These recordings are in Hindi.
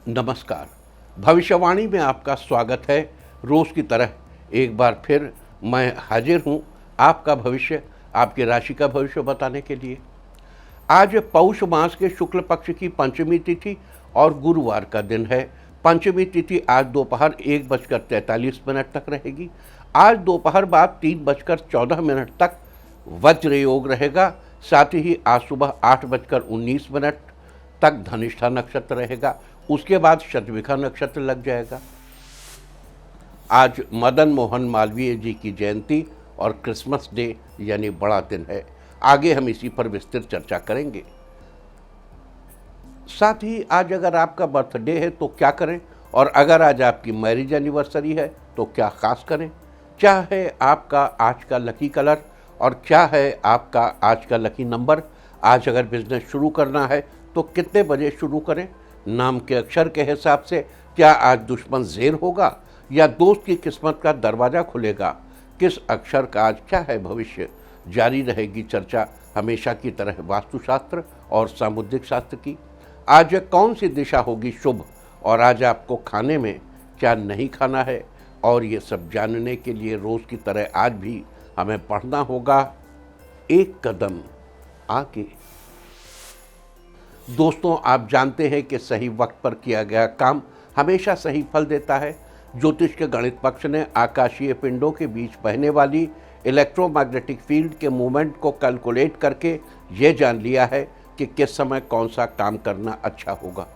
नमस्कार। भविष्यवाणी में आपका स्वागत है। रोज़ की तरह एक बार फिर मैं हाजिर हूँ आपका भविष्य, आपकी राशि का भविष्य बताने के लिए। आज पौष मास के शुक्ल पक्ष की पंचमी तिथि और गुरुवार का दिन है। पंचमी तिथि आज दोपहर 1:43 तक रहेगी। आज दोपहर बाद 3:14 तक वज्र योग रहेगा। साथ ही आज सुबह 8:19 तक धनिष्ठा नक्षत्र रहेगा। उसके बाद शतभिखा नक्षत्र लग जाएगा। आज मदन मोहन मालवीय जी की जयंती और क्रिसमस डे यानी बड़ा दिन है। आगे हम इसी पर विस्तृत चर्चा करेंगे। साथ ही आज अगर आपका बर्थडे है तो क्या करें, और अगर आज आपकी मैरिज एनिवर्सरी है तो क्या खास करें। क्या है आपका आज का लकी कलर और क्या है आपका आज का लकी नंबर। आज अगर बिजनेस शुरू करना है तो कितने बजे शुरू करें। नाम के अक्षर के हिसाब से क्या आज दुश्मन ज़ेर होगा या दोस्त की किस्मत का दरवाज़ा खुलेगा। किस अक्षर का आज क्या है भविष्य। जारी रहेगी चर्चा हमेशा की तरह वास्तुशास्त्र और सामुद्रिक शास्त्र की। आज कौन सी दिशा होगी शुभ और आज आपको खाने में क्या नहीं खाना है, और ये सब जानने के लिए रोज़ की तरह आज भी हमें पढ़ना होगा एक कदम आगे। दोस्तों, आप जानते हैं कि सही वक्त पर किया गया काम हमेशा सही फल देता है। ज्योतिष के गणित पक्ष ने आकाशीय पिंडों के बीच बहने वाली इलेक्ट्रोमैग्नेटिक फील्ड के मूवमेंट को कैलकुलेट करके ये जान लिया है कि किस समय कौन सा काम करना अच्छा होगा।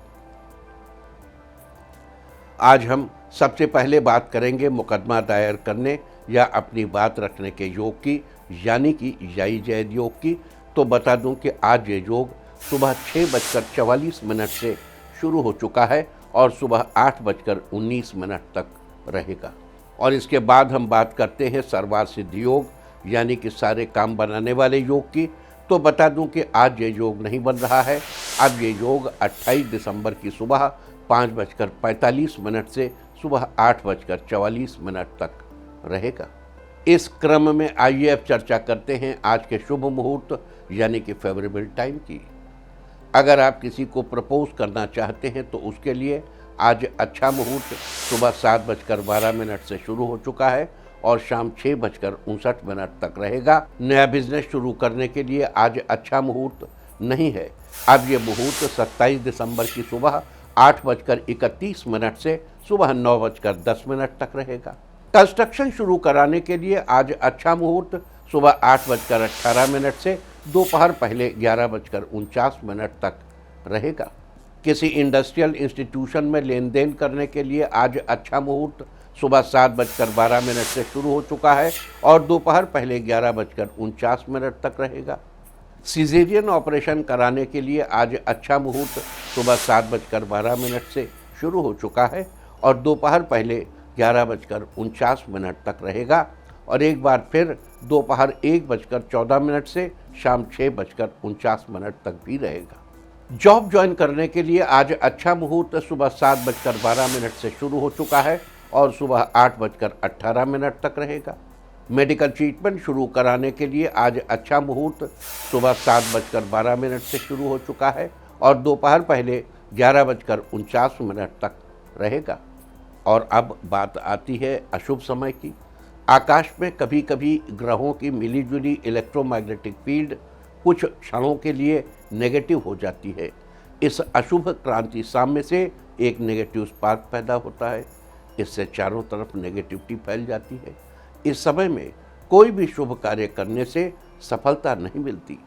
आज हम सबसे पहले बात करेंगे मुकदमा दायर करने या अपनी बात रखने के योग की, यानी कि याई जैद योग की। तो बता दूं कि आज ये योग सुबह 6:44 से शुरू हो चुका है और सुबह 8:19 तक रहेगा। और इसके बाद हम बात करते हैं सर्वार्थ सिद्धि योग यानी कि सारे काम बनाने वाले योग की। तो बता दूं कि आज ये योग नहीं बन रहा है। अब ये योग 28 दिसंबर की सुबह 5:45 से सुबह 8:44 तक रहेगा। इस क्रम में आइए अब चर्चा करते हैं आज के शुभ मुहूर्त यानी कि फेवरेबल टाइम की। अगर आप किसी को प्रपोज करना चाहते हैं तो उसके लिए आज अच्छा मुहूर्त सुबह 7:12 से शुरू हो चुका है और शाम 6:59 तक रहेगा। नया बिजनेस शुरू करने के लिए आज अच्छा मुहूर्त नहीं है। अब ये मुहूर्त 27 दिसंबर की सुबह 8:31 से सुबह 9:10 तक रहेगा। कंस्ट्रक्शन शुरू कराने के लिए आज अच्छा मुहूर्त सुबह 8:18 से दोपहर पहले 11:49 तक रहेगा। किसी इंडस्ट्रियल इंस्टीट्यूशन में लेन देन करने के लिए आज अच्छा मुहूर्त सुबह 7:12 से शुरू हो चुका है और दोपहर पहले 11:49 तक रहेगा। सीजेरियन ऑपरेशन कराने के लिए आज अच्छा मुहूर्त सुबह 7:12 से शुरू हो चुका है और दोपहर पहले 11:49 तक रहेगा। और एक बार फिर दोपहर 1:14 से शाम 6:49 तक भी रहेगा। जॉब ज्वाइन करने के लिए आज अच्छा मुहूर्त सुबह 7:12 से शुरू हो चुका है और सुबह 8:18 तक रहेगा। मेडिकल ट्रीटमेंट शुरू कराने के लिए आज अच्छा मुहूर्त सुबह 7:12 से शुरू हो चुका है और दोपहर पहले 11:49 तक रहेगा। और अब बात आती है अशुभ समय की। आकाश में कभी कभी ग्रहों की मिलीजुली इलेक्ट्रोमैग्नेटिक फील्ड कुछ क्षणों के लिए नेगेटिव हो जाती है। इस अशुभ क्रांति साम्य से एक नेगेटिव स्पार्क पैदा होता है। इससे चारों तरफ नेगेटिविटी फैल जाती है। इस समय में कोई भी शुभ कार्य करने से सफलता नहीं मिलती।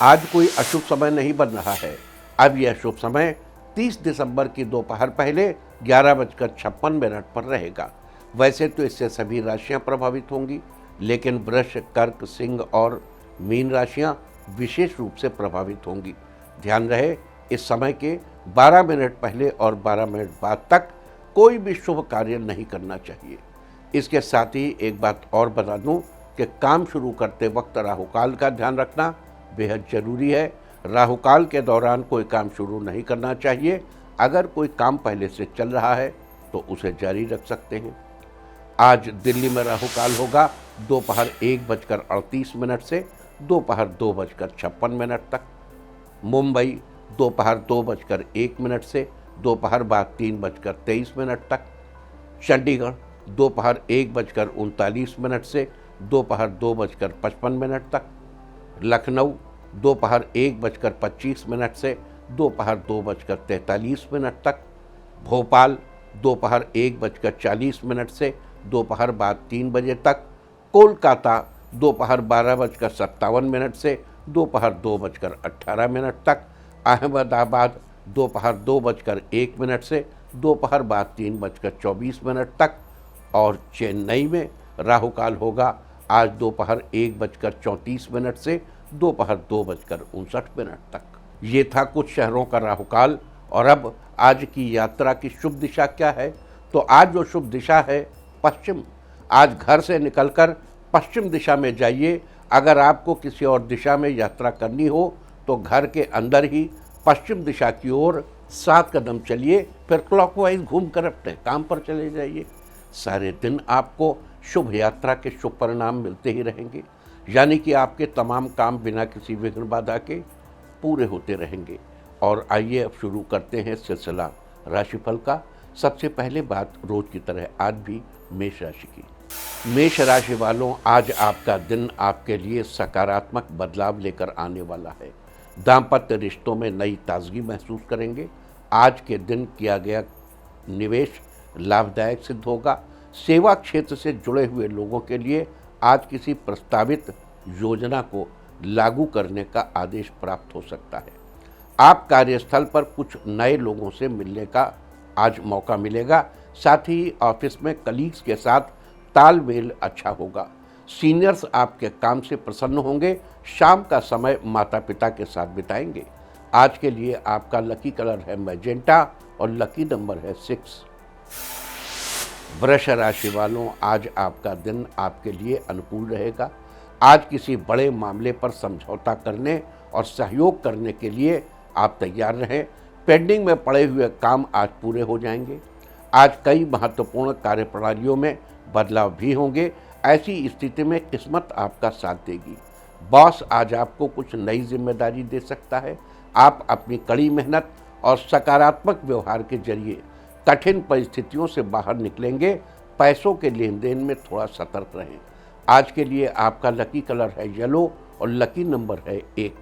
आज कोई अशुभ समय नहीं बन रहा है। अब यह शुभ समय 30 दिसंबर की दोपहर पहले 11:56 पर रहेगा। वैसे तो इससे सभी राशियां प्रभावित होंगी, लेकिन वृष, कर्क, सिंह और मीन राशियां विशेष रूप से प्रभावित होंगी। ध्यान रहे, इस समय के 12 मिनट पहले और 12 मिनट बाद तक कोई भी शुभ कार्य नहीं करना चाहिए। इसके साथ ही एक बात और बता दूं कि काम शुरू करते वक्त राहुकाल का ध्यान रखना बेहद जरूरी है। राहुकाल के दौरान कोई काम शुरू नहीं करना चाहिए। अगर कोई काम पहले से चल रहा है तो उसे जारी रख सकते हैं। आज दिल्ली में राहुकाल होगा दोपहर 1:38 से दोपहर 2:56 तक। मुंबई दोपहर 2:01 से दोपहर बाद 3:23 तक, चंडीगढ़ दोपहर 1:39 से दोपहर 2:55 तक, लखनऊ दोपहर 1:25 से दोपहर 2:43 तक, भोपाल दोपहर 1:40 से दोपहर बाद 3 बजे तक, कोलकाता दोपहर 12:57 से दोपहर 2:18 तक, अहमदाबाद दोपहर 2:01 से दोपहर बाद 3:24 तक और चेन्नई में राहुकाल होगा आज दोपहर 1:34 से दोपहर 2:59 तक। ये था कुछ शहरों का राहुकाल। और अब आज की यात्रा की शुभ दिशा क्या है? तो आज जो शुभ दिशा है पश्चिम। आज घर से निकलकर पश्चिम दिशा में जाइए। अगर आपको किसी और दिशा में यात्रा करनी हो तो घर के अंदर ही पश्चिम दिशा की ओर 7 कदम चलिए, फिर क्लॉकवाइज घूमकर अपने काम पर चले जाइए। सारे दिन आपको शुभ यात्रा के शुभ परिणाम मिलते ही रहेंगे, यानी कि आपके तमाम काम बिना किसी विघ्न बाधा के पूरे होते रहेंगे। और आइए अब शुरू करते हैं सिलसिला राशिफल का। सबसे पहले बात रोज की तरह आज भी मेष राशि की। मेष राशि वालों, आज आपका दिन आपके लिए सकारात्मक बदलाव लेकर आने वाला है। दाम्पत्य रिश्तों में नई ताजगी महसूस करेंगे। आज के दिन किया गया निवेश लाभदायक सिद्ध होगा। सेवा क्षेत्र से जुड़े हुए लोगों के लिए आज किसी प्रस्तावित योजना को लागू करने का आदेश प्राप्त हो सकता है। आप कार्यस्थल पर कुछ नए लोगों से मिलने का आज मौका मिलेगा। साथ ही ऑफिस में कलीग्स के साथ तालमेल अच्छा होगा। सीनियर्स आपके काम से प्रसन्न होंगे। शाम का समय माता पिता के साथ बिताएंगे। आज के लिए आपका लकी कलर है मैजेंटा और लकी नंबर है 6। वृष राशि वालों, आज आपका दिन आपके लिए अनुकूल रहेगा। आज किसी बड़े मामले पर समझौता करने और सहयोग करने के लिए आप तैयार रहें। पेंडिंग में पड़े हुए काम आज पूरे हो जाएंगे। आज कई महत्वपूर्ण कार्यप्रणालियों में बदलाव भी होंगे। ऐसी स्थिति में किस्मत आपका साथ देगी। बॉस आज आपको कुछ नई जिम्मेदारी दे सकता है। आप अपनी कड़ी मेहनत और सकारात्मक व्यवहार के जरिए कठिन परिस्थितियों से बाहर निकलेंगे। पैसों के लेन देन में थोड़ा सतर्क रहें। आज के लिए आपका लकी कलर है येलो और लकी नंबर है 1।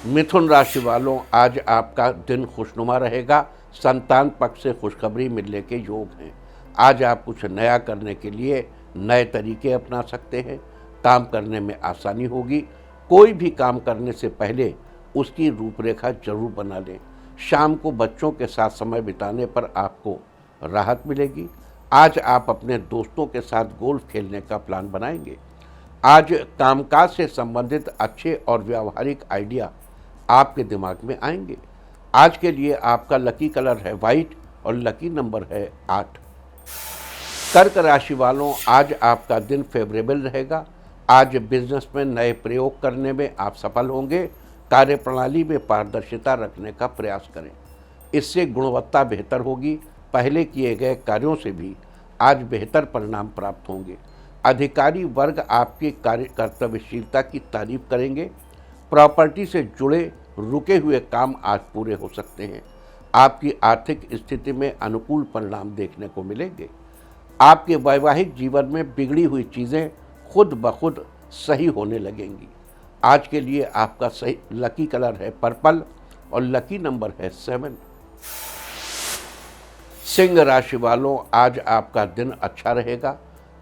मिथुन राशि वालों, आज आपका दिन खुशनुमा रहेगा। संतान पक्ष से खुशखबरी मिलने के योग हैं। आज आप कुछ नया करने के लिए नए तरीके अपना सकते हैं। काम करने में आसानी होगी। कोई भी काम करने से पहले उसकी रूपरेखा जरूर बना लें। शाम को बच्चों के साथ समय बिताने पर आपको राहत मिलेगी। आज आप अपने दोस्तों के साथ गोल्फ खेलने का प्लान बनाएंगे। आज कामकाज से संबंधित अच्छे और व्यावहारिक आइडिया आपके दिमाग में आएंगे। आज के लिए आपका लकी कलर है वाइट और लकी नंबर है 8। कर्क राशि वालों, आज आपका दिन फेवरेबल रहेगा। आज बिजनेस में नए प्रयोग करने में आप सफल होंगे। कार्यप्रणाली में पारदर्शिता रखने का प्रयास करें। इससे गुणवत्ता बेहतर होगी। पहले किए गए कार्यों से भी आज बेहतर परिणाम प्राप्त होंगे। अधिकारी वर्ग आपकी कार्य कर्तव्यशीलता की तारीफ करेंगे। प्रॉपर्टी से जुड़े रुके हुए काम आज पूरे हो सकते हैं। आपकी आर्थिक स्थिति में अनुकूल परिणाम देखने को मिलेंगे। आपके वैवाहिक जीवन में बिगड़ी हुई चीज़ें खुद ब खुद सही होने लगेंगी। आज के लिए आपका सही लकी कलर है पर्पल और लकी नंबर है 7। सिंह राशि वालों, आज आपका दिन अच्छा रहेगा।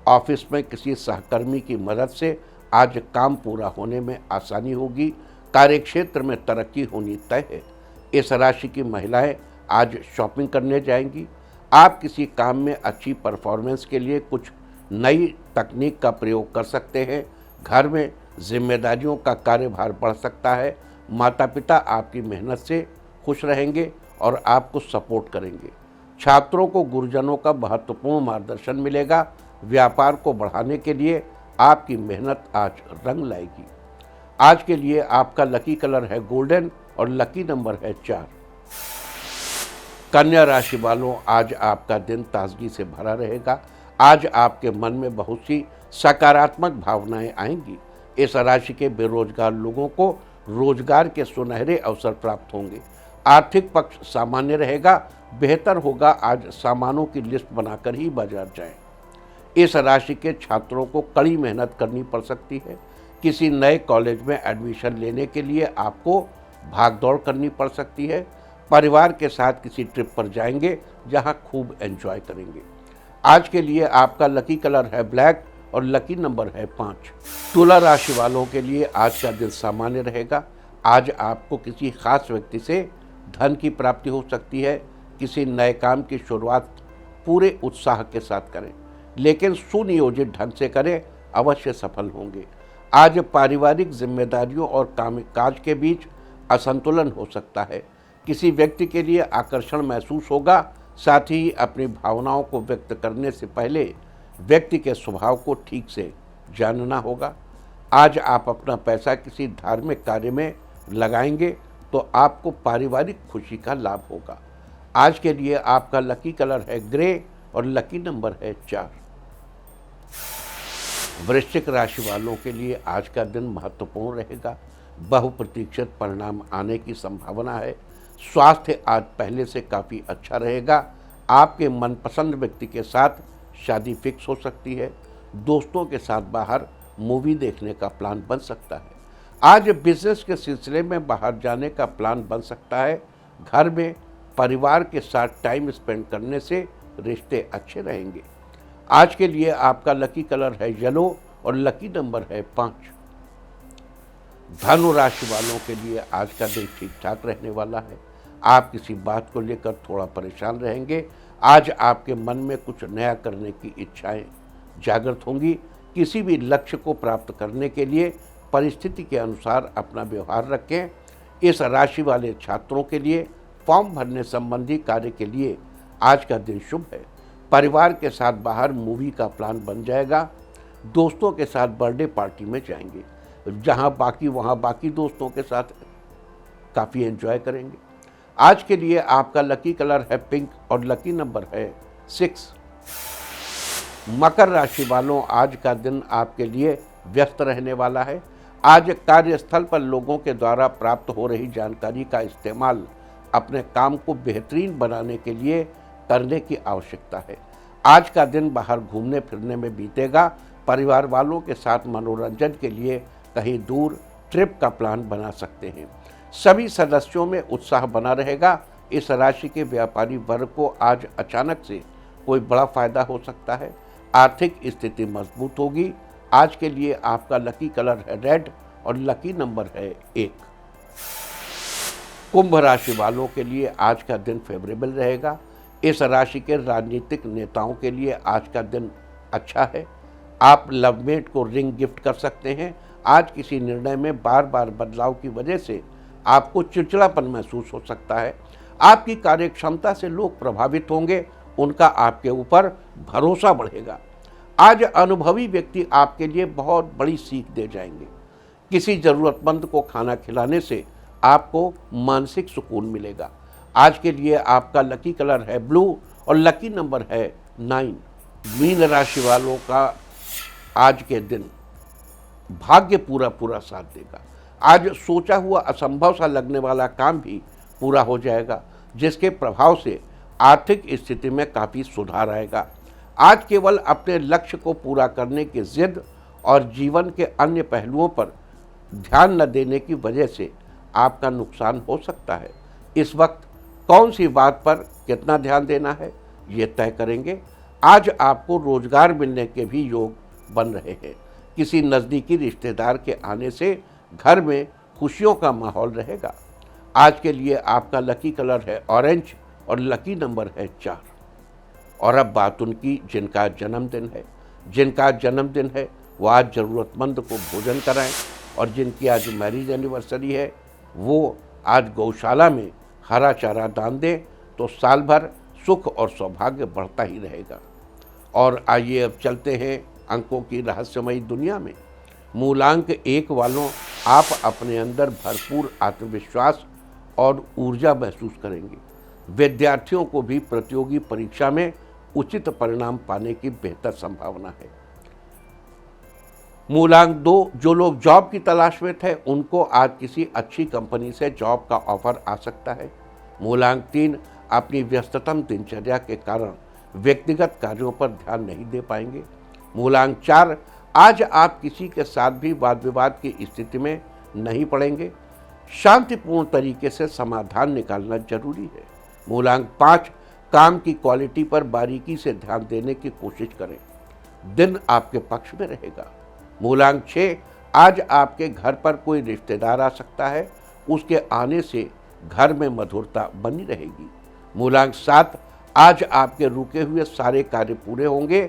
ऑफिस में किसी सहकर्मी की मदद से आज काम पूरा होने में आसानी होगी। कार्यक्षेत्र में तरक्की होनी तय है। इस राशि की महिलाएं आज शॉपिंग करने जाएंगी। आप किसी काम में अच्छी परफॉर्मेंस के लिए कुछ नई तकनीक का प्रयोग कर सकते हैं। घर में जिम्मेदारियों का कार्यभार बढ़ सकता है। माता पिता आपकी मेहनत से खुश रहेंगे और आपको सपोर्ट करेंगे। छात्रों को गुरुजनों का महत्वपूर्ण मार्गदर्शन मिलेगा। व्यापार को बढ़ाने के लिए आपकी मेहनत आज रंग लाएगी। आज के लिए आपका लकी कलर है गोल्डन और लकी नंबर है 4। कन्या राशि वालों, आज आपका दिन ताजगी से भरा रहेगा। आज आपके मन में बहुत सी सकारात्मक भावनाएं आएंगी। इस राशि के बेरोजगार लोगों को रोजगार के सुनहरे अवसर प्राप्त होंगे। आर्थिक पक्ष सामान्य रहेगा। बेहतर होगा आज सामानों की लिस्ट बनाकर ही बाजार जाएं। इस राशि के छात्रों को कड़ी मेहनत करनी पड़ सकती है। किसी नए कॉलेज में एडमिशन लेने के लिए आपको भागदौड़ करनी पड़ सकती है। परिवार के साथ किसी ट्रिप पर जाएंगे जहां खूब एंजॉय करेंगे। आज के लिए आपका लकी कलर है ब्लैक और लकी नंबर है 5। तुला राशि वालों के लिए आज का दिन सामान्य रहेगा। आज आपको किसी खास व्यक्ति से धन की प्राप्ति हो सकती है। किसी नए काम की शुरुआत पूरे उत्साह के साथ करें, लेकिन सुनियोजित ढंग से करें, अवश्य सफल होंगे। आज पारिवारिक जिम्मेदारियों और कामकाज के बीच असंतुलन हो सकता है। किसी व्यक्ति के लिए आकर्षण महसूस होगा। साथ ही अपनी भावनाओं को व्यक्त करने से पहले व्यक्ति के स्वभाव को ठीक से जानना होगा। आज आप अपना पैसा किसी धार्मिक कार्य में लगाएंगे तो आपको पारिवारिक खुशी का लाभ होगा। आज के लिए आपका लकी कलर है ग्रे और लकी नंबर है 4। वृश्चिक राशि वालों के लिए आज का दिन महत्वपूर्ण रहेगा। बहुप्रतीक्षित परिणाम आने की संभावना है। स्वास्थ्य आज पहले से काफ़ी अच्छा रहेगा। आपके मनपसंद व्यक्ति के साथ शादी फिक्स हो सकती है। दोस्तों के साथ बाहर मूवी देखने का प्लान बन सकता है। आज बिजनेस के सिलसिले में बाहर जाने का प्लान बन सकता है। घर में परिवार के साथ टाइम स्पेंड करने से रिश्ते अच्छे रहेंगे। आज के लिए आपका लकी कलर है येलो और लकी नंबर है 5। धनु राशि वालों के लिए आज का दिन ठीक ठाक रहने वाला है। आप किसी बात को लेकर थोड़ा परेशान रहेंगे। आज आपके मन में कुछ नया करने की इच्छाएं जागृत होंगी। किसी भी लक्ष्य को प्राप्त करने के लिए परिस्थिति के अनुसार अपना व्यवहार रखें। इस राशि वाले छात्रों के लिए फॉर्म भरने संबंधी कार्य के लिए आज का दिन शुभ है। परिवार के साथ बाहर मूवी का प्लान बन जाएगा। दोस्तों के साथ बर्थडे पार्टी में जाएंगे, जहां बाकी वहां बाकी दोस्तों के साथ काफ़ी एंजॉय करेंगे। आज के लिए आपका लकी कलर है पिंक और लकी नंबर है 6। मकर राशि वालों, आज का दिन आपके लिए व्यस्त रहने वाला है। आज कार्यस्थल पर लोगों के द्वारा प्राप्त हो रही जानकारी का इस्तेमाल अपने काम को बेहतरीन बनाने के लिए करने की आवश्यकता है। आज का दिन बाहर घूमने फिरने में बीतेगा। परिवार वालों के साथ मनोरंजन के लिए कहीं दूर ट्रिप का प्लान बना सकते हैं। सभी सदस्यों में उत्साह बना रहेगा। इस राशि के व्यापारी वर्ग को आज अचानक से कोई बड़ा फायदा हो सकता है। आर्थिक स्थिति मजबूत होगी। आज के लिए आपका लकी कलर है रेड और लकी नंबर है 1। कुंभ राशि वालों के लिए आज का दिन फेवरेबल रहेगा। इस राशि के राजनीतिक नेताओं के लिए आज का दिन अच्छा है। आप लवमेट को रिंग गिफ्ट कर सकते हैं। आज किसी निर्णय में बार बार बदलाव की वजह से आपको चिड़चिड़ापन महसूस हो सकता है। आपकी कार्यक्षमता से लोग प्रभावित होंगे। उनका आपके ऊपर भरोसा बढ़ेगा। आज अनुभवी व्यक्ति आपके लिए बहुत बड़ी सीख दे जाएंगे। किसी ज़रूरतमंद को खाना खिलाने से आपको मानसिक सुकून मिलेगा। आज के लिए आपका लकी कलर है ब्लू और लकी नंबर है 9। मीन राशि वालों का आज के दिन भाग्य पूरा साथ देगा। आज सोचा हुआ असंभव सा लगने वाला काम भी पूरा हो जाएगा, जिसके प्रभाव से आर्थिक स्थिति में काफ़ी सुधार आएगा। आज केवल अपने लक्ष्य को पूरा करने की जिद और जीवन के अन्य पहलुओं पर ध्यान न देने की वजह से आपका नुकसान हो सकता है। इस वक्त कौन सी बात पर कितना ध्यान देना है, ये तय करेंगे। आज आपको रोजगार मिलने के भी योग बन रहे हैं। किसी नज़दीकी रिश्तेदार के आने से घर में खुशियों का माहौल रहेगा। आज के लिए आपका लकी कलर है ऑरेंज और लकी नंबर है 4। और अब बात उनकी जिनका जन्मदिन है वो आज ज़रूरतमंद को भोजन कराएं। और जिनकी आज मैरिज एनिवर्सरी है वो आज गौशाला में हरा चारा दान दें, तो साल भर सुख और सौभाग्य बढ़ता ही रहेगा। और आइए अब चलते हैं अंकों की रहस्यमयी दुनिया में। मूलांक 1 वालों, आप अपने अंदर भरपूर आत्मविश्वास और ऊर्जा महसूस करेंगे। विद्यार्थियों को भी प्रतियोगी परीक्षा में उचित परिणाम पाने की बेहतर संभावना है। मूलांक 2, जो लोग जॉब की तलाश में थे उनको आज किसी अच्छी कंपनी से जॉब का ऑफर आ सकता है। मूलांक 3, अपनी व्यस्ततम दिनचर्या के कारण व्यक्तिगत कार्यों पर ध्यान नहीं दे पाएंगे। मूलांक 4, आज आप किसी के साथ भी वाद विवाद की स्थिति में नहीं पड़ेंगे। शांतिपूर्ण तरीके से समाधान निकालना जरूरी है। मूलांक 5, काम की क्वालिटी पर बारीकी से ध्यान देने की कोशिश करें। दिन आपके पक्ष में रहेगा। मूलांक 6, आज आपके घर पर कोई रिश्तेदार आ सकता है, उसके आने से घर में मधुरता बनी रहेगी। मूलांक 7, आज आपके रुके हुए सारे कार्य पूरे होंगे,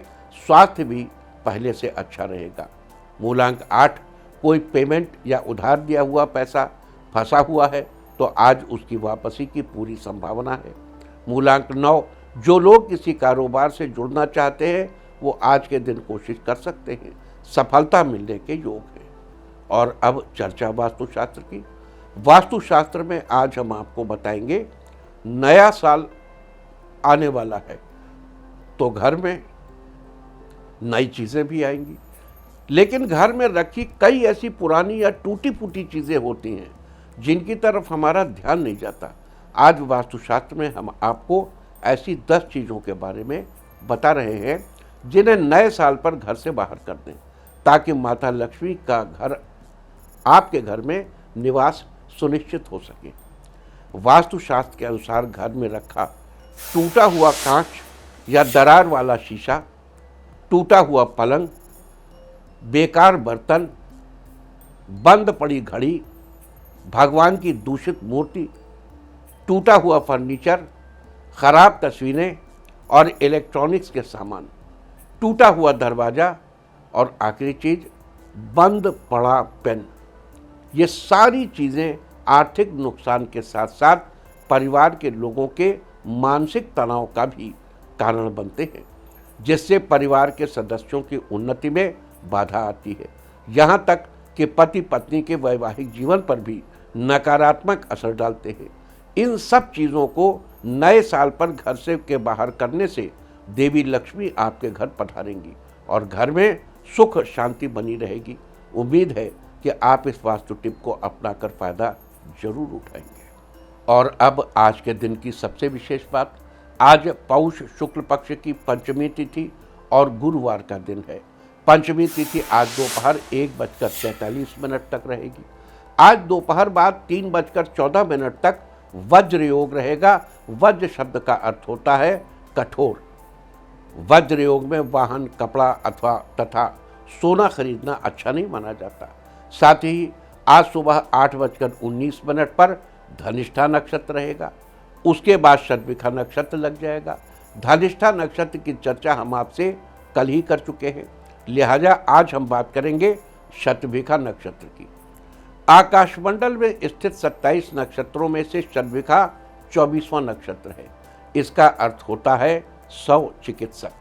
स्वास्थ्य भी पहले से अच्छा रहेगा। मूलांक 8, कोई पेमेंट या उधार दिया हुआ पैसा फंसा हुआ है तो आज उसकी वापसी की पूरी संभावना है। मूलांक 9, जो लोग किसी कारोबार से जुड़ना चाहते हैं वो आज के दिन कोशिश कर सकते हैं, सफलता मिलने के योग है। और अब चर्चा वास्तुशास्त्र की। वास्तुशास्त्र में आज हम आपको बताएंगे, नया साल आने वाला है तो घर में नई चीज़ें भी आएंगी, लेकिन घर में रखी कई ऐसी पुरानी या टूटी फूटी चीज़ें होती हैं जिनकी तरफ हमारा ध्यान नहीं जाता। आज वास्तुशास्त्र में हम आपको ऐसी 10 चीज़ों के बारे में बता रहे हैं जिन्हें नए साल पर घर से बाहर कर दें, ताकि माता लक्ष्मी का घर आपके घर में निवास सुनिश्चित हो सके। वास्तुशास्त्र के अनुसार घर में रखा टूटा हुआ कांच या दरार वाला शीशा, टूटा हुआ पलंग, बेकार बर्तन, बंद पड़ी घड़ी, भगवान की दूषित मूर्ति, टूटा हुआ फर्नीचर, खराब तस्वीरें और इलेक्ट्रॉनिक्स के सामान, टूटा हुआ दरवाज़ा और आखिरी चीज़ बंद पड़ा पेन, ये सारी चीज़ें आर्थिक नुकसान के साथ साथ परिवार के लोगों के मानसिक तनाव का भी कारण बनते हैं, जिससे परिवार के सदस्यों की उन्नति में बाधा आती है। यहाँ तक कि पति पत्नी के वैवाहिक जीवन पर भी नकारात्मक असर डालते हैं। इन सब चीज़ों को नए साल पर घर से के बाहर करने से देवी लक्ष्मी आपके घर पधारेंगी और घर में सुख शांति बनी रहेगी। उम्मीद है कि आप इस वास्तु टिप को अपनाकर फायदा जरूर उठाएंगे। और अब आज के दिन की सबसे विशेष बात, आज पौष शुक्ल पक्ष की पंचमी तिथि और गुरुवार का दिन है। पंचमी तिथि आज दोपहर 1:43 तक रहेगी। आज दोपहर बाद 3:14 तक वज्र योग रहेगा। वज्र शब्द का अर्थ होता है कठोर। वज्र योग में वाहन, कपड़ा अथवा तथा सोना खरीदना अच्छा नहीं माना जाता। साथ ही आज सुबह 8:19 पर धनिष्ठा नक्षत्र रहेगा। उसके बाद शतभिखा नक्षत्र लग जाएगा। धनिष्ठा नक्षत्र की चर्चा हम आपसे कल ही कर चुके हैं, लिहाजा आज हम बात करेंगे शतभिखा नक्षत्र की। आकाशमंडल में स्थित 27 नक्षत्रों में से शतभिखा 24वां नक्षत्र है। इसका अर्थ होता है शव चिकित्सक।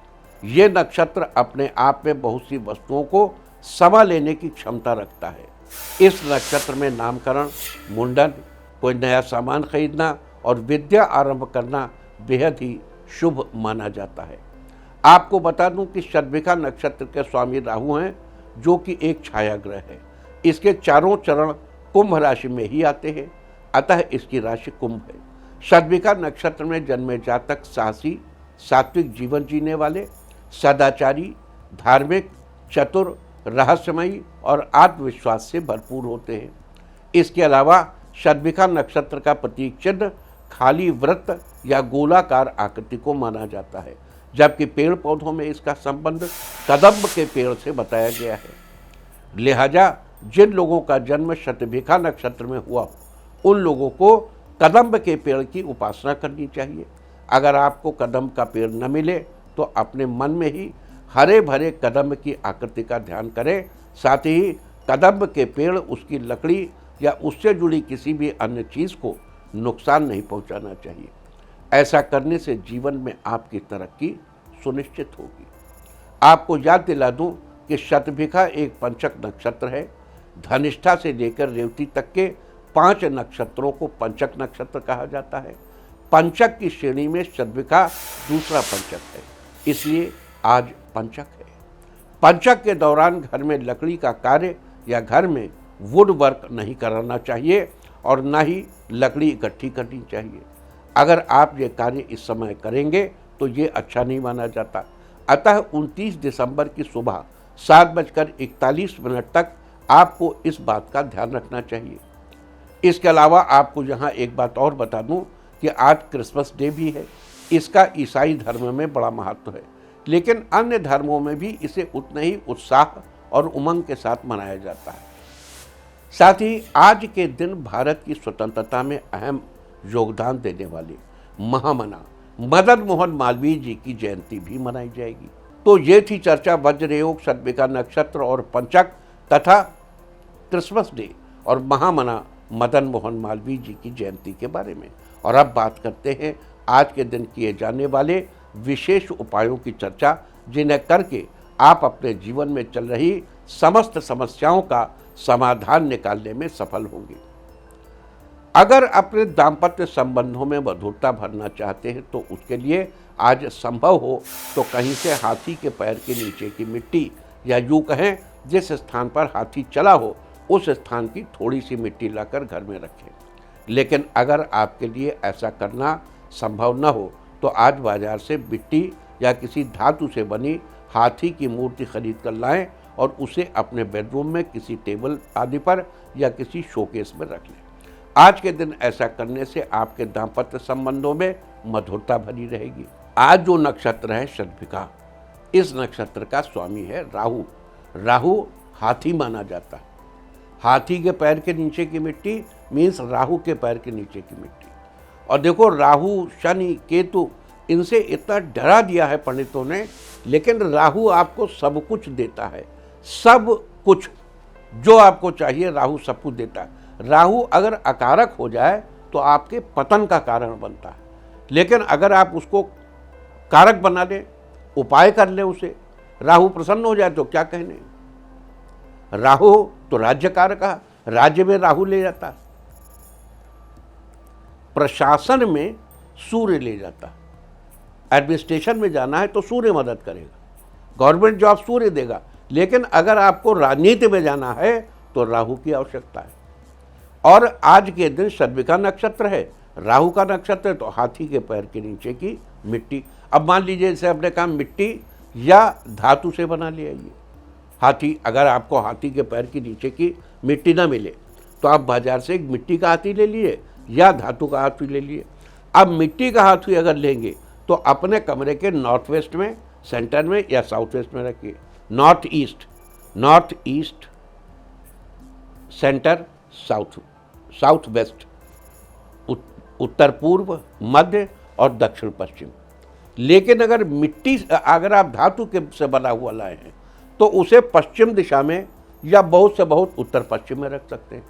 ये नक्षत्र अपने आप में बहुत सी वस्तुओं को समा लेने की क्षमता रखता है। इस नक्षत्र में नामकरण, मुंडन, कोई नया सामान खरीदना और विद्या आरंभ करना बेहद ही शुभ माना जाता है। आपको बता दूं कि शतभिखा नक्षत्र के स्वामी राहु हैं, जो कि एक छाया ग्रह है। इसके चारों चरण कुंभ राशि में ही आते हैं, अतः इसकी राशि कुंभ है। शतभिखा नक्षत्र में जन्मे जातक साहसी, सात्विक जीवन जीने वाले, सदाचारी, धार्मिक, चतुर, रहस्यमयी और आत्मविश्वास से भरपूर होते हैं। इसके अलावा शतभिखा नक्षत्र का प्रतीक चिन्ह खाली वृत्त या गोलाकार आकृति को माना जाता है, जबकि पेड़ पौधों में इसका संबंध कदम्ब के पेड़ से बताया गया है। लिहाजा जिन लोगों का जन्म शतभिखा नक्षत्र में हुआ, उन लोगों को कदम्ब के पेड़ की उपासना करनी चाहिए। अगर आपको कदम्ब का पेड़ न मिले तो अपने मन में ही हरे भरे कदम्ब की आकृति का ध्यान करें। साथ ही कदम्ब के पेड़, उसकी लकड़ी या उससे जुड़ी किसी भी अन्य चीज़ को नुकसान नहीं पहुंचाना चाहिए। ऐसा करने से जीवन में आपकी तरक्की सुनिश्चित होगी। आपको याद दिला दूं कि शतभिखा एक पंचक नक्षत्र है। धनिष्ठा से लेकर रेवती तक के 5 नक्षत्रों को पंचक नक्षत्र कहा जाता है। पंचक की श्रेणी में शतभिखा दूसरा पंचक है, इसलिए आज पंचक है। पंचक के दौरान घर में लकड़ी का कार्य या घर में वुड वर्क नहीं कराना चाहिए और न ही लकड़ी इकट्ठी करनी चाहिए। अगर आप ये कार्य इस समय करेंगे तो ये अच्छा नहीं माना जाता। अतः 29 दिसंबर की सुबह 7:41 तक आपको इस बात का ध्यान रखना चाहिए। इसके अलावा आपको यहाँ एक बात और बता दूँ कि आज क्रिसमस डे भी है। इसका ईसाई धर्म में बड़ा महत्व है, लेकिन अन्य धर्मों में भी इसे उतने ही उत्साह और उमंग के साथ मनाया जाता है। साथ ही आज के दिन भारत की स्वतंत्रता में अहम योगदान देने वाले महामना मदन मोहन मालवीय जी की जयंती भी मनाई जाएगी। तो ये थी चर्चा वज्रयोग, शतभिखा नक्षत्र और पंचक तथा क्रिसमस डे और महामना मदन मोहन मालवीय जी की जयंती के बारे में। और अब बात करते हैं आज के दिन किए जाने वाले विशेष उपायों की चर्चा, जिन्हें करके आप अपने जीवन में चल रही समस्त समस्याओं का समाधान निकालने में सफल होंगे। अगर अपने दाम्पत्य संबंधों में मधुरता भरना चाहते हैं तो उसके लिए आज संभव हो तो कहीं से हाथी के पैर के नीचे की मिट्टी, या यूँ कहें जिस स्थान पर हाथी चला हो उस स्थान की थोड़ी सी मिट्टी लाकर घर में रखें। लेकिन अगर आपके लिए ऐसा करना संभव न हो तो आज बाजार से मिट्टी या किसी धातु से बनी हाथी की मूर्ति खरीद कर लाएं और उसे अपने बेडरूम में किसी टेबल आदि पर या किसी शोकेस में रख लें। आज के दिन ऐसा करने से आपके दाम्पत्य संबंधों में मधुरता भरी रहेगी। आज जो नक्षत्र है शतभिखा, इस नक्षत्र का स्वामी है राहु। राहु हाथी माना जाता है। हाथी के पैर के नीचे की मिट्टी मीन्स राहु के पैर के नीचे की मिट्टी। और देखो, राहु, शनि, केतु, इनसे इतना डरा दिया है पंडितों ने, लेकिन राहु आपको सब कुछ देता है। सब कुछ जो आपको चाहिए राहु सब कुछ देता है। राहु अगर अकारक हो जाए तो आपके पतन का कारण बनता है, लेकिन अगर आप उसको कारक बना दें, उपाय कर ले उसे, राहु प्रसन्न हो जाए तो क्या कहने। राहु तो राज्य कारक है, राज्य में राहु ले जाता है। प्रशासन में सूर्य ले जाता है। एडमिनिस्ट्रेशन में जाना है तो सूर्य मदद करेगा, गवर्नमेंट जॉब सूर्य देगा। लेकिन अगर आपको राजनीति में जाना है तो राहु की आवश्यकता है। और आज के दिन शतभिखा नक्षत्र है, राहु का नक्षत्र है, तो हाथी के पैर के नीचे की मिट्टी। अब मान लीजिए जैसे आपने कहा मिट्टी या धातु से बना लिया ये हाथी। अगर आपको हाथी के पैर के नीचे की मिट्टी ना मिले तो आप बाजार से एक मिट्टी का हाथी ले लिए या धातु का हाथी ले लिए। अब मिट्टी का हाथी अगर लेंगे तो अपने कमरे के नॉर्थ वेस्ट में, सेंटर में या साउथ वेस्ट में रखिए। North east, centre, south west, उत्तर पूर्व, मध्य और दक्षिण पश्चिम। लेकिन अगर मिट्टी, अगर आप धातु के से बना हुआ लाए हैं तो उसे पश्चिम दिशा में या बहुत से बहुत उत्तर पश्चिम में रख सकते हैं।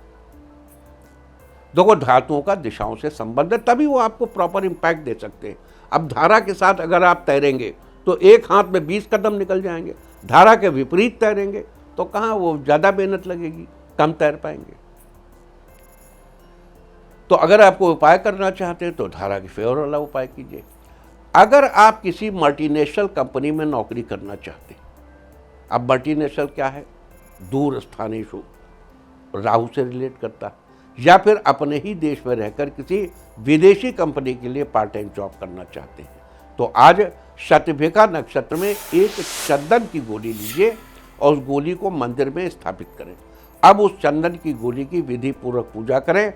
देखो, धातुओं का दिशाओं से संबंध है, तभी वो आपको प्रॉपर इम्पैक्ट दे सकते हैं। अब धारा के साथ अगर आप तैरेंगे तो एक हाथ में 20 कदम निकल जाएंगे। धारा के विपरीत तैरेंगे तो कहाँ वो ज़्यादा मेहनत लगेगी, कम तैर पाएंगे। तो अगर आपको उपाय करना चाहते हैं तो धारा के फेवर वाला उपाय कीजिए। अगर आप किसी मल्टीनेशनल कंपनी में नौकरी करना चाहते हैं, अब मल्टीनेशनल क्या है, दूर स्थानेषु, राहु से रिलेट करता है, या फिर अपने ही देश में रहकर किसी विदेशी कंपनी के लिए पार्ट टाइम जॉब करना चाहते हैं, तो आज शतभिखा नक्षत्र में एक चंदन की गोली लीजिए और उस गोली को मंदिर में स्थापित करें। अब उस चंदन की गोली की विधि पूर्वक पूजा करें।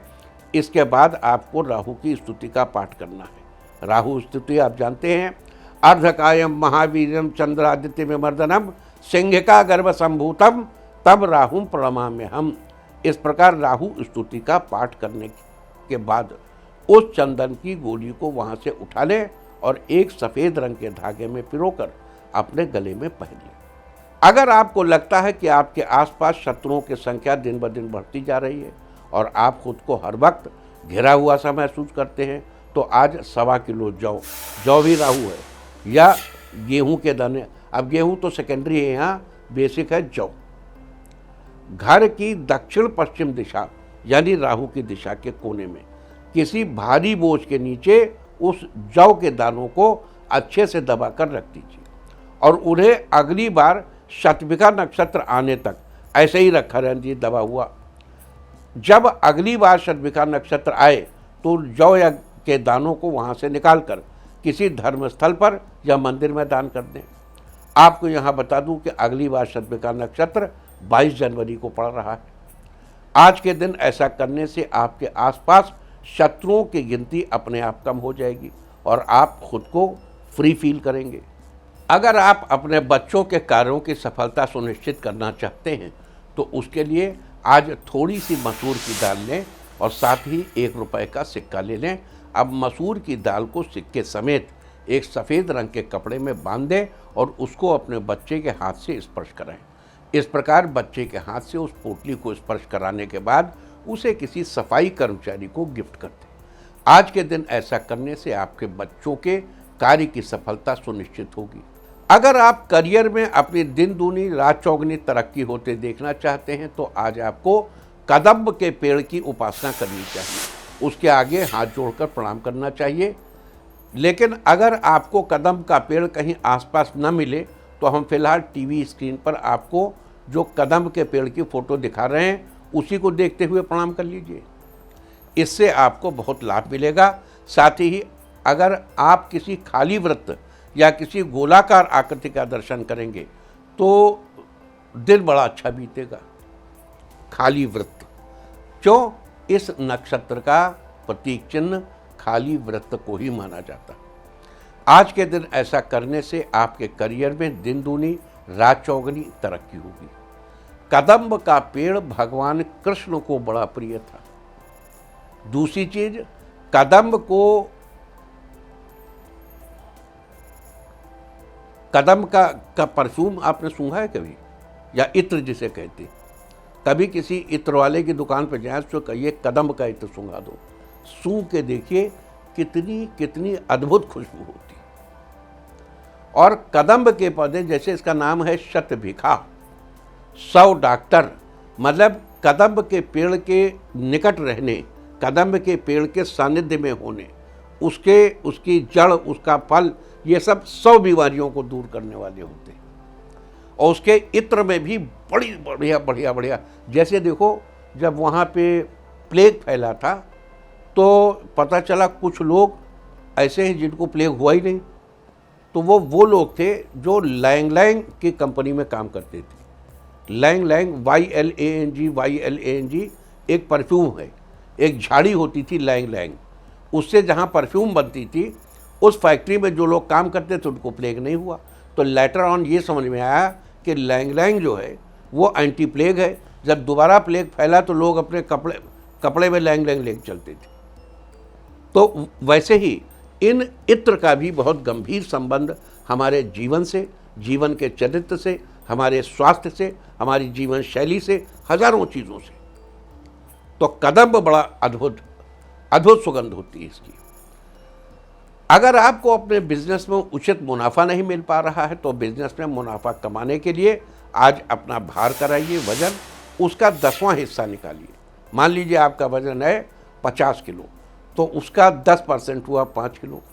इसके बाद आपको राहु की स्तुति का पाठ करना है। राहु स्तुति आप जानते हैं, अर्धकायम महावीरम चंद्रादित्य विमर्दनम सिंहिका गर्भ संभूतम तब राहुम प्रणमाम्यहम्। इस प्रकार राहु स्तुति का पाठ करने के बाद उस चंदन की गोली को वहाँ से उठा लें और एक सफ़ेद रंग के धागे में पिरोकर अपने गले में पहन लें। अगर आपको लगता है कि आपके आसपास शत्रुओं की संख्या दिन ब दिन बढ़ती जा रही है और आप खुद को हर वक्त घिरा हुआ सा महसूस करते हैं, तो आज 1.25 किलो जौ भी राहु है, या गेहूं के दाने। अब गेहूं तो सेकेंडरी है, यहाँ बेसिक है जौ। घर की दक्षिण पश्चिम दिशा यानी राहु की दिशा के कोने में किसी भारी बोझ के नीचे उस जौ के दानों को अच्छे से दबाकर रख दीजिए और उन्हें अगली बार शतभिखा नक्षत्र आने तक ऐसे ही रखा रहने दीजिए दबा हुआ। जब अगली बार शतभिखा नक्षत्र आए तो जौ या के दानों को वहाँ से निकाल कर किसी धर्मस्थल पर या मंदिर में दान कर दें। आपको यहाँ बता दूं कि अगली बार शतभिखा नक्षत्र 22 जनवरी को पड़ रहा है। आज के दिन ऐसा करने से आपके आसपास शत्रुओं की गिनती अपने आप कम हो जाएगी और आप खुद को फ्री फील करेंगे। अगर आप अपने बच्चों के कार्यों की सफलता सुनिश्चित करना चाहते हैं तो उसके लिए आज थोड़ी सी मसूर की दाल लें और साथ ही 1 रुपए का सिक्का ले लें। अब मसूर की दाल को सिक्के समेत एक सफ़ेद रंग के कपड़े में बांध दें और उसको अपने बच्चे के हाथ से स्पर्श कराएं। इस प्रकार बच्चे के हाथ से उस पोटली को स्पर्श कराने के बाद उसे किसी सफाई कर्मचारी को गिफ्ट कर दें। आज के दिन ऐसा करने से आपके बच्चों के कार्य की सफलता सुनिश्चित होगी। अगर आप करियर में अपनी दिन दूनी रात चौगुनी तरक्की होते देखना चाहते हैं तो आज आपको कदम्ब के पेड़ की उपासना करनी चाहिए, उसके आगे हाथ जोड़कर प्रणाम करना चाहिए। लेकिन अगर आपको कदम्ब का पेड़ कहीं आसपास न मिले तो हम फिलहाल टीवी स्क्रीन पर आपको जो कदम्ब के पेड़ की फ़ोटो दिखा रहे हैं उसी को देखते हुए प्रणाम कर लीजिए, इससे आपको बहुत लाभ मिलेगा। साथ ही अगर आप किसी खाली वृत्त या किसी गोलाकार आकृति का दर्शन करेंगे तो दिन बड़ा अच्छा बीतेगा। खाली वृत्त, क्यों? इस नक्षत्र का प्रतीक चिन्ह खाली वृत्त को ही माना जाता है। आज के दिन ऐसा करने से आपके करियर में दिन दूनी रात चौगुनी तरक्की होगी। कदम्ब का पेड़ भगवान कृष्ण को बड़ा प्रिय था। दूसरी चीज, कदम्ब का परफ्यूम आपने सूंघा है कभी, या इत्र जिसे कहते हैं? कभी किसी इत्र वाले की दुकान पर जाए तो कहिए कदम्ब का इत्र सूंघा दो, सूंघ के देखिए कितनी अद्भुत खुशबू होती। और कदम्ब के पौधे, जैसे इसका नाम है शतभिखा, 100 डॉक्टर, मतलब कदम्ब के पेड़ के निकट रहने, कदम्ब के पेड़ के सानिध्य में होने, उसकी जड़, उसका फल, ये सब 100 बीमारियों को दूर करने वाले होते हैं। और उसके इत्र में भी बड़ी बढ़िया, जैसे देखो जब वहाँ पे प्लेग फैला था तो पता चला कुछ लोग ऐसे हैं जिनको प्लेग हुआ ही नहीं, तो वो लोग थे जो लैंग लैंग की कंपनी में काम करते थे। लैंग लैंग YLANG एक परफ्यूम है, एक झाड़ी होती थी लैंग लैंग, उससे जहाँ परफ्यूम बनती थी उस फैक्ट्री में जो लोग काम करते थे उनको प्लेग नहीं हुआ। तो लेटर ऑन ये समझ में आया कि लैंग लैंग जो है वो एंटी प्लेग है। जब दोबारा प्लेग फैला तो लोग अपने कपड़े में लैंग लैंग लेके चलते थे। तो वैसे ही इन इत्र का भी बहुत गंभीर संबंध हमारे जीवन से, जीवन के चरित्र से, हमारे स्वास्थ्य से, हमारी जीवन शैली से, हजारों चीज़ों से। तो कदम्ब बड़ा अद्भुत सुगंध होती है इसकी। अगर आपको अपने बिजनेस में उचित मुनाफा नहीं मिल पा रहा है तो बिजनेस में मुनाफा कमाने के लिए आज अपना भार कराइए, वजन, उसका 10वां हिस्सा निकालिए। मान लीजिए आपका वजन है 50 किलो, तो उसका 10% हुआ 5 किलो।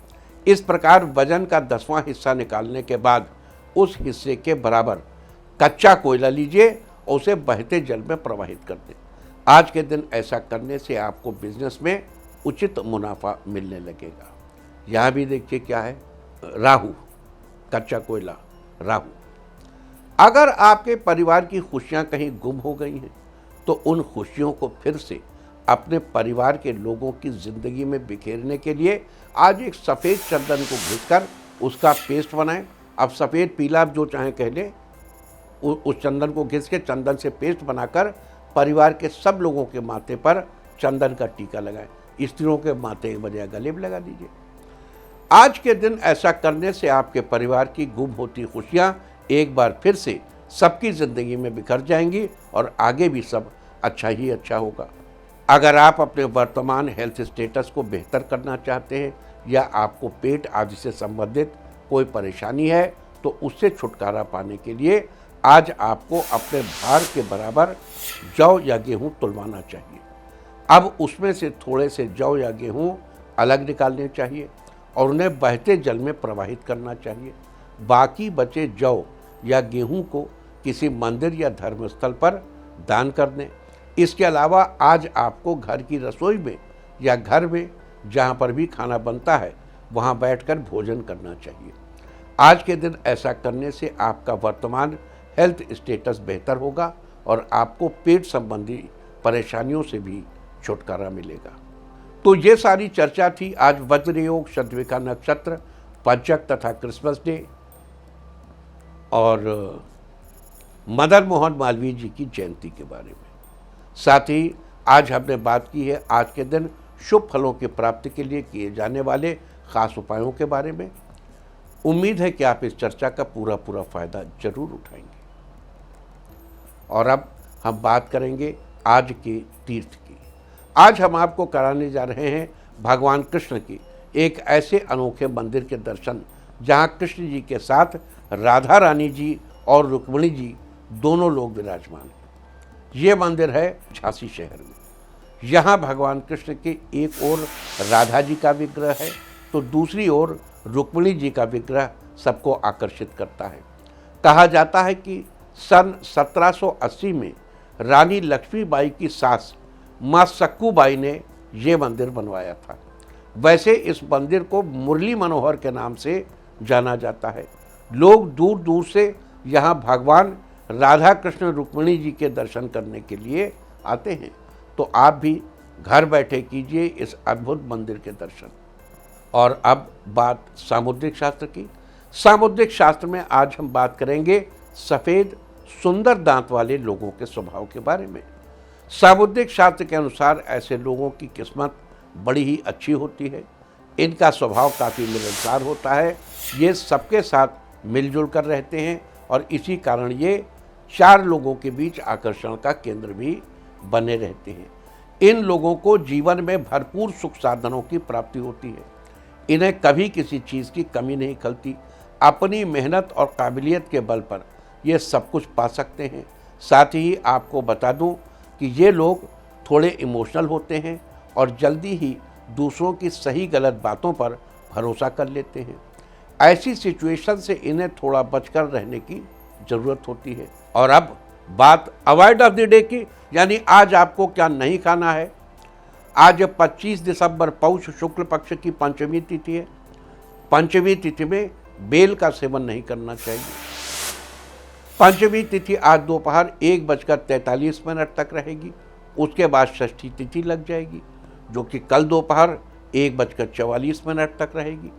इस प्रकार वजन का 10वां हिस्सा निकालने के बाद उस हिस्से के बराबर कच्चा कोयला लीजिए और उसे बहते जल में प्रवाहित कर दें। आज के दिन ऐसा करने से आपको बिजनेस में उचित मुनाफा मिलने लगेगा। यहाँ भी देखिए क्या है, राहु, कच्चा कोयला, राहु। अगर आपके परिवार की खुशियाँ कहीं गुम हो गई हैं तो उन खुशियों को फिर से अपने परिवार के लोगों की ज़िंदगी में बिखेरने के लिए आज एक सफ़ेद चंदन को घिसकर उसका पेस्ट बनाएं। अब सफ़ेद पीला जो चाहें कह लें, उस चंदन को घिस के चंदन से पेस्ट बनाकर परिवार के सब लोगों के माथे पर चंदन का टीका लगाएं। स्त्रियों के माथे के बजाय गले में लगा दीजिए। आज के दिन ऐसा करने से आपके परिवार की गुम होती खुशियाँ एक बार फिर से सबकी ज़िंदगी में बिखर जाएंगी और आगे भी सब अच्छा ही अच्छा होगा। अगर आप अपने वर्तमान हेल्थ स्टेटस को बेहतर करना चाहते हैं या आपको पेट आदि से संबंधित कोई परेशानी है तो उससे छुटकारा पाने के लिए आज आपको अपने भार के बराबर जौ या गेहूँ तुलवाना चाहिए। अब उसमें से थोड़े से जौ या गेहूँ अलग निकालने चाहिए और उन्हें बहते जल में प्रवाहित करना चाहिए। बाकी बचे जौ या गेहूं को किसी मंदिर या धर्मस्थल पर दान कर दें। इसके अलावा आज आपको घर की रसोई में या घर में जहाँ पर भी खाना बनता है वहाँ बैठकर भोजन करना चाहिए। आज के दिन ऐसा करने से आपका वर्तमान हेल्थ स्टेटस बेहतर होगा और आपको पेट संबंधी परेशानियों से भी छुटकारा मिलेगा। तो ये सारी चर्चा थी आज वज्र योग, शतविका नक्षत्र, पंचक तथा क्रिसमस डे और मदन मोहन मालवीय जी की जयंती के बारे में। साथ ही आज हमने बात की है आज के दिन शुभ फलों की प्राप्ति के लिए किए जाने वाले खास उपायों के बारे में। उम्मीद है कि आप इस चर्चा का पूरा फायदा जरूर उठाएंगे। और अब हम बात करेंगे आज के तीर्थ की। आज हम आपको कराने जा रहे हैं भगवान कृष्ण की एक ऐसे अनोखे मंदिर के दर्शन जहां कृष्ण जी के साथ राधा रानी जी और रुक्मिणी जी दोनों लोग विराजमान हैं। ये मंदिर है झांसी शहर में। यहाँ भगवान कृष्ण के एक ओर राधा जी का विग्रह है तो दूसरी ओर रुक्मिणी जी का विग्रह सबको आकर्षित करता है। कहा जाता है कि सन 1780 में रानी लक्ष्मीबाई की सास माँ सक्कूबाई ने ये मंदिर बनवाया था। वैसे इस मंदिर को मुरली मनोहर के नाम से जाना जाता है। लोग दूर दूर से यहाँ भगवान राधा कृष्ण रुक्मिणी जी के दर्शन करने के लिए आते हैं। तो आप भी घर बैठे कीजिए इस अद्भुत मंदिर के दर्शन। और अब बात सामुद्रिक शास्त्र की। सामुद्रिक शास्त्र में आज हम बात करेंगे सफ़ेद सुंदर दांत वाले लोगों के स्वभाव के बारे में। सामुद्रिक शास्त्र के अनुसार ऐसे लोगों की किस्मत बड़ी ही अच्छी होती है। इनका स्वभाव काफ़ी मिलनसार होता है। ये सबके साथ मिलजुल कर रहते हैं और इसी कारण ये चार लोगों के बीच आकर्षण का केंद्र भी बने रहते हैं। इन लोगों को जीवन में भरपूर सुख साधनों की प्राप्ति होती है। इन्हें कभी किसी चीज़ की कमी नहीं खलती। अपनी मेहनत और काबिलियत के बल पर ये सब कुछ पा सकते हैं। साथ ही आपको बता दूं कि ये लोग थोड़े इमोशनल होते हैं और जल्दी ही दूसरों की सही गलत बातों पर भरोसा कर लेते हैं। ऐसी सिचुएशन से इन्हें थोड़ा बचकर रहने की ज़रूरत होती है। और अब बात अवॉइड ऑफ द डे की, यानी आज आपको क्या नहीं खाना है। आज 25 दिसंबर पौष शुक्ल पक्ष की पंचमी तिथि है। पंचमी तिथि में बेल का सेवन नहीं करना चाहिए। पंचमी तिथि आज दोपहर 1:43 तक रहेगी। उसके बाद षष्ठी तिथि लग जाएगी जो कि कल दोपहर 1:44 तक रहेगी।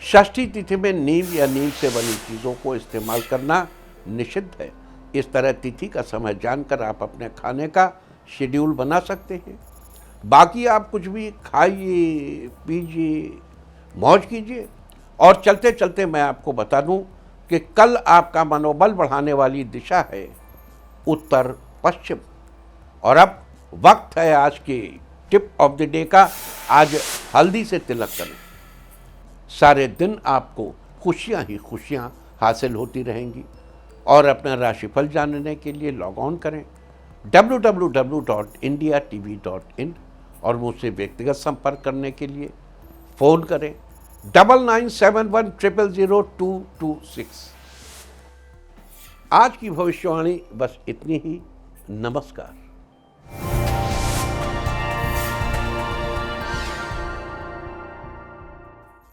षष्ठी तिथि में नीम या नीम से बनी चीज़ों को इस्तेमाल करना निषिद्ध है। इस तरह तिथि का समय जानकर आप अपने खाने का शेड्यूल बना सकते हैं। बाकी आप कुछ भी खाइए, पीजिए, मौज कीजिए। और चलते चलते मैं आपको बता दूं कि कल आपका मनोबल बढ़ाने वाली दिशा है उत्तर पश्चिम। और अब वक्त है आज के टिप ऑफ द डे का। आज हल्दी से तिलक करें। सारे दिन आपको खुशियां ही खुशियां हासिल होती रहेंगी। और अपना राशिफल जानने के लिए लॉग ऑन करें www.indiatv.in और मुझसे व्यक्तिगत संपर्क करने के लिए फ़ोन करें 9971000226। आज की भविष्यवाणी बस इतनी ही। नमस्कार।